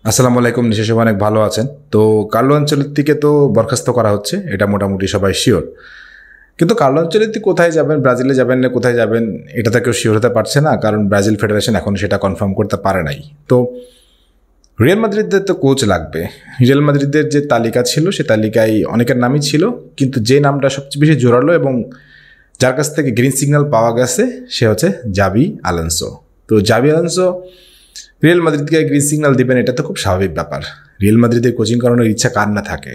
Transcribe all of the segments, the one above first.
আসসালামু আলাইকুম। নিশ্চয়ই সবাই অনেক ভালো আছেন। তো কার্লো আনচেলত্তিকে তো বরখাস্ত করা হচ্ছে, এটা মোটামুটি সবাই শিওর। কিন্তু কার্লো আনচেলত্তি কোথায় যাবেন, ব্রাজিলে যাবেন না কোথায় যাবেন, এটা তো কেউ শিওর হতে পারছে না, কারণ ব্রাজিল ফেডারেশন এখন সেটা কনফার্ম করতে পারে নাই। তো রিয়াল মাদ্রিদের তো কোচ লাগবে। রিয়াল মাদ্রিদের যে তালিকা ছিল সে তালিকায় অনেকের নামই ছিল, কিন্তু যে নামটা সবচেয়ে বেশি জোরালো এবং যার কাছ থেকে গ্রিন সিগন্যাল পাওয়া গেছে সে হচ্ছে জাভি আলোনসো। তো জাভি আলোনসো রিয়াল মাদ্রিদকে গ্রিন সিগন্যাল দিবেন, এটা তো খুব স্বাভাবিক ব্যাপার। রিয়াল মাদ্রিদের কোচিং করানোর ইচ্ছা কার না থাকে।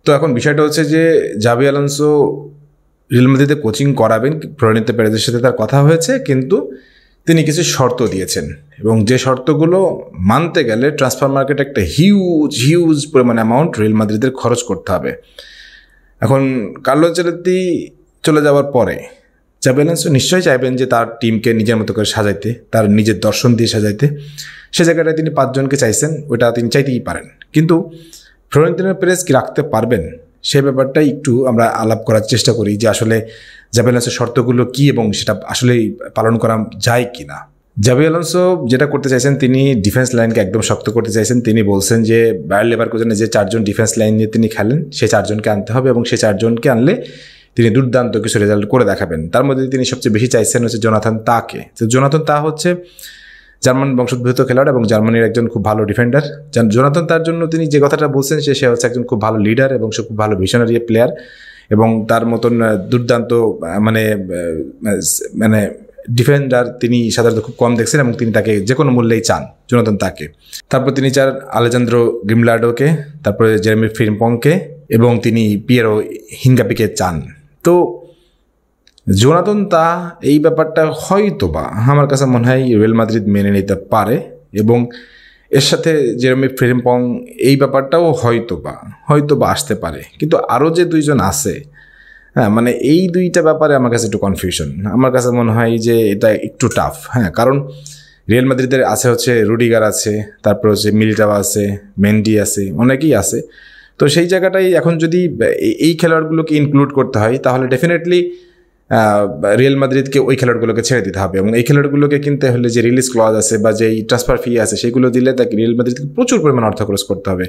তো এখন বিষয়টা হচ্ছে যে জাভি আলোনসো রিয়াল মাদ্রিদে কোচিং করাবেন, ফ্লোরেন্তিনো পেরেজের সাথে তার কথা হয়েছে, কিন্তু তিনি কিছু শর্ত দিয়েছেন এবং যে শর্তগুলো মানতে গেলে ট্রান্সফার মার্কেটে একটা হিউজ পরিমাণ অ্যামাউন্ট রিয়াল মাদ্রিদের খরচ করতে হবে। এখন কার্লো আনচেলত্তি চলে যাওয়ার পরে জাভি আলোনসো নিশ্চয়ই চাইবেন যে তার টিমকে নিজের মতো করে সাজাইতে, তার নিজের দর্শন দিয়ে সাজাইতে। সে জায়গাটায় তিনি 5 জনকে চাইছেন, ওটা তিনি চাইতেই পারেন, কিন্তু ফ্লোরেন্তিনো পেরেজ কি রাখতে পারবেন সে ব্যাপারটাই একটু আমরা আলাপ করার চেষ্টা করি, যে আসলে জাভি আলোনসোর শর্তগুলো কী এবং সেটা আসলেই পালন করা যায় কি না। জাভি আলোনসো যেটা করতে চাইছেন, তিনি ডিফেন্স লাইনকে একদম শক্ত করতে চাইছেন। তিনি বলছেন যে বায়ার লেভারকুজেনে যে 4 জন ডিফেন্স লাইন নিয়ে তিনি খেলেন সেই 4 জনকে আনতে হবে এবং সেই 4 জনকে আনলে তিনি দুর্দান্ত কিছু রেজাল্ট করে দেখাবেন। তার মধ্যে তিনি সবচেয়ে বেশি চাইছেন হচ্ছে জোনাথন তাকে। তো জোনাথন তা হচ্ছে জার্মান বংশোদ্ভূত খেলোয়াড় এবং জার্মানির একজন খুব ভালো ডিফেন্ডার। জোনাথন তার জন্য তিনি যে কথাটা বলছেন সে হচ্ছে একজন খুব ভালো লিডার এবং সে খুব ভালো ভিশনারি প্লেয়ার এবং তার মতন দুর্দান্ত মানে মানে ডিফেন্ডার তিনি সাধারণত খুব কম দেখছেন এবং তিনি তাকে যে কোনো মূল্যেই চান জোনাথন তাকে। তারপর তিনি চান আলেজান্দ্রো গ্রিমলার্ডোকে, তারপরে জেরেমি ফ্রিম্পংকে এবং তিনি পিয়েরো হিঙ্গাপিকে চান। তো জোনাথন তা এই ব্যাপারটা হয়তো বা আমার কাছে মনে হয় রিয়াল মাদ্রিদ মেনে নিতে পারে এবং এর সাথে জেরেমি ফ্রিম্পং এই ব্যাপারটাও হয়তো বা আসতে পারে। কিন্তু আরও যে 2 জন আছে, হ্যাঁ, মানে এই 2টা ব্যাপারে আমার কাছে একটু কনফিউশন। আমার কাছে মনে হয় যে এটা একটু টাফ, হ্যাঁ, কারণ রিয়াল মাদ্রিদের আছে হচ্ছে রুডিগার আছে, তারপর হচ্ছে মিলিটাও আছে, মেন্ডি আছে, অনেকেই আছে। তো সেই জায়গাটাই এখন যদি এই খেলোয়াড়গুলোকে ইনক্লুড করতে হয় তাহলে ডেফিনেটলি রিয়াল মাদ্রিদকে ওই খেলোয়াড়গুলোকে ছেড়ে দিতে হবে এবং এই খেলোয়াড়গুলোকে কিনতে হলে যে রিলিজ ক্লজ আছে বা যেই ট্রান্সফার ফি আছে সেগুলো দিলে তাকে রিয়াল মাদ্রিদকে প্রচুর পরিমাণ অর্থ খরচ করতে হবে।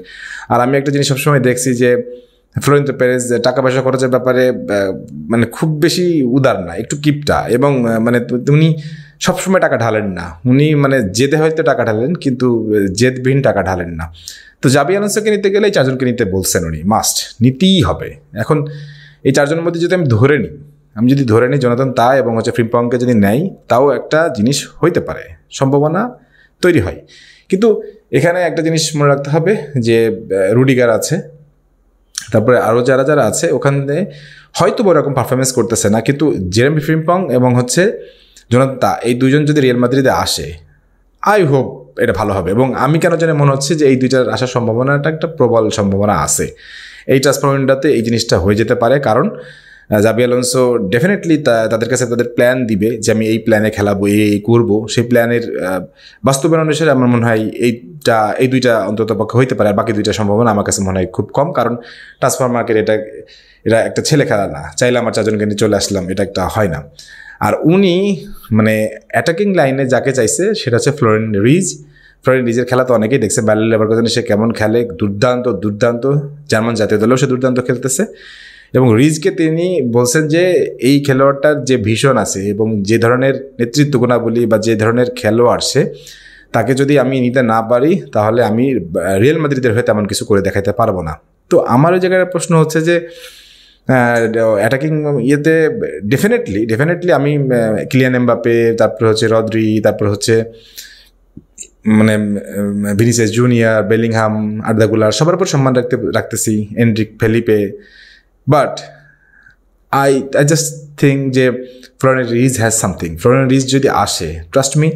আর আমি একটা জিনিস সবসময় দেখছি যে ফ্লোরেন্তিনো পেরেজ টাকা পয়সা খরচের ব্যাপারে মানে খুব বেশি উদার না, একটু কিপটা এবং মানে উনি সবসময় টাকা ঢালেন না। উনি মানে জেদে হয়তো টাকা ঢালেন কিন্তু জেদবিহীন টাকা ঢালেন না। তো জাভি আলোনসোকে নিতে গেলে এই 4 জনকে নিতে বলছেন, উনি মাস্ট নিতেই হবে। এখন এই 4 জনের মধ্যে যদি আমি যদি ধরে নিই জোনাথন তা এবং হচ্ছে ফ্রিম্পংকে যদি নেই, তাও একটা জিনিস হইতে পারে, সম্ভাবনা তৈরি হয়। কিন্তু এখানে একটা জিনিস মনে রাখতে হবে যে রুডিগার আছে, তারপরে আরও যারা আছে ওখানে হয়তো ওরকম পারফরমেন্স করতেছে না, কিন্তু জেরেমি ফ্রিম্পং এবং হচ্ছে জোনাথন তা এই 2 জন যদি রিয়াল মাদ্রিদে আসে, আই হোপ এটা ভালো হবে। এবং আমি কেন জানি মনে হচ্ছে যে এই 2টার আসার সম্ভাবনাটা একটা প্রবল সম্ভাবনা আছে। এই ট্রান্সফার উইন্ডোতে এই জিনিসটা হয়ে যেতে পারে, কারণ জাভি আলোনসো ডেফিনেটলি তাদের কাছে তাদের প্ল্যান দিবে যে আমি এই প্ল্যানে খেলাবো, এই করবো। সেই প্ল্যানের বাস্তবায়ন অনুসারে আমার মনে হয় এই 2টা অন্তত পক্ষে হইতে পারে, আর বাকি 2টা সম্ভাবনা আমার কাছে মনে হয় খুব কম, কারণ ট্রান্সফার মার্কেট এটা একটা ছেলে খেলা না, চাইলে আমার 4 জনকে নিয়ে চলে আসলাম, এটা একটা হয় না। আর উনি মানে অ্যাটাকিং লাইনে যাকে চাইছে সেটা হচ্ছে ফ্লোরিন রিজের খেলা তো অনেকেই দেখছে, বায়ার লেভারকুজেনে সে কেমন খেলে, দুর্দান্ত জার্মান জাতীয় দলেও সে দুর্দান্ত খেলতেছে। এবং রিজকে তিনি বলছেন যে এই খেলোয়াড়টার যে ভীষণ আছে এবং যে ধরনের নেতৃত্ব গুণাবলী বা যে ধরনের খেলোয়াড় সে, তাকে যদি আমি নিতে না পারি তাহলে আমি রিয়াল মাদ্রিদের হয়ে তেমন কিছু করে দেখাতে পারবো না। তো আমার ওই জায়গায় প্রশ্ন হচ্ছে যে অ্যাটাকিং ইয়েতে ডেফিনেটলি আমি কিলিয়ান এমবাপ্পে, তারপর হচ্ছে রদ্রি, তারপর হচ্ছে মানে ভিনিসিয়াস জুনিয়র, বেলিংহাম, আর্দা গুলার সবার উপর সম্মান রাখতেছি, Enrique Felipe. But I just think যে Florian Wirtz has something. Florian Wirtz যদি আসে, ট্রাস্ট মি,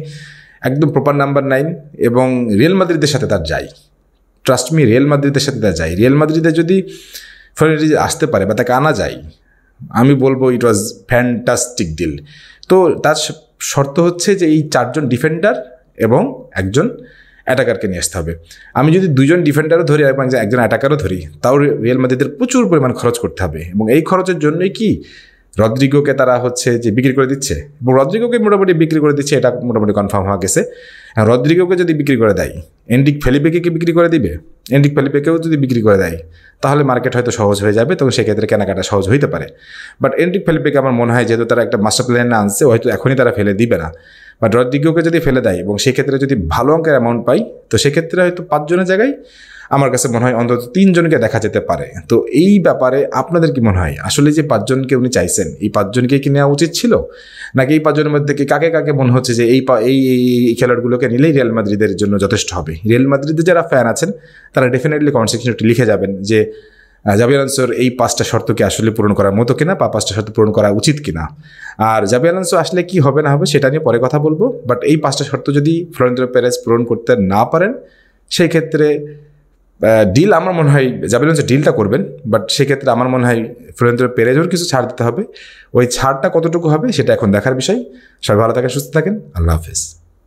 একদম প্রপার নাম্বার 9 এবং রিয়াল মাদ্রিদের সাথে তার যাই। রিয়াল মাদ্রিদে যদি ফ্লোরিন রিজ আসতে পারে বা তাকে আনা যায়, আমি বলবো ইট ওয়াজ ফ্যান্টাস্টিক ডিল। তো তার শর্ত হচ্ছে যে এই 4 জন ডিফেন্ডার এবং একজন অ্যাটাকারকে নিয়ে আসতে হবে। আমি যদি 2 জন ডিফেন্ডারও ধরি এবং একজন অ্যাটাকারও ধরি, তাও রিয়াল মাদ্রিদের প্রচুর পরিমাণ খরচ করতে হবে এবং এই খরচের জন্যই কি রদ্রিগোকে তারা হচ্ছে যে বিক্রি করে দিচ্ছে, এবং রদ্রিগোকে মোটামুটি বিক্রি করে দিচ্ছে, এটা মোটামুটি কনফার্ম হওয়া গেছে। রদ্রিগোকে যদি বিক্রি করে দেয়, এনরিক ফেলিপেকে কি বিক্রি করে দিবে? এনরিক ফেলিপেকেও যদি বিক্রি করে দেয় তাহলে মার্কেট হয়তো সহজ হয়ে যাবে, তখন সেক্ষেত্রে কেনাকাটা সহজ হইতে পারে। বাট এনরিক ফেলিপেকে আমার মনে হয় যেহেতু তারা একটা মাস্টার প্ল্যানে আনছে, হয়তো এখনই তারা ফেলে দিবে না। বাট রদ্রিগোকে যদি ফেলে দেয় এবং সেক্ষেত্রে যদি ভালো অঙ্কের অ্যামাউন্ট পাই, তো সেক্ষেত্রে হয়তো 5 জনের জায়গায় আমার কাছে মনে হয় অন্তত 3 জনকে দেখা যেতে পারে। তো এই ব্যাপারে আপনাদের কি মনে হয়, আসলে যে 5 জনকে উনি চাইছেন, এই 5 জনকে কি নেওয়া উচিত ছিল, নাকি এই 5 জনের মধ্যে কি কাকে কাকে মনে হচ্ছে যে এই খেলোয়াড়গুলোকে নিলেই রিয়াল মাদ্রিদের জন্য যথেষ্ট হবে? রিয়াল মাদ্রিদের যারা ফ্যান আছেন তারা ডেফিনেটলি কমেন্ট সেকশনে একটু লিখে যাবেন যে জাবি আলোনসোর এই 5টা শর্তকে আসলে পূরণ করার মতো কিনা, বা 5টা শর্ত পূরণ করা উচিত কিনা। আর জাবি আলোনসো আসলে কি হবে না হবে সেটা নিয়ে পরে কথা বলবো। বাট এই 5টা শর্ত যদি ফ্লোরেন্তিনো পেরেজ পূরণ করতে না পারেন, সেই ক্ষেত্রে ডিল আমার মনে হয় জাবি আলোনসো ডিলটা করবেন, বাট সেক্ষেত্রে আমার মনে হয় ফ্লোরেন্তিনো পেরেজের কিছু ছাড় দিতে হবে। ওই ছাড়টা কতটুকু হবে সেটা এখন দেখার বিষয়। সবাই ভালো থাকেন, সুস্থ থাকেন, আল্লাহ হাফেজ।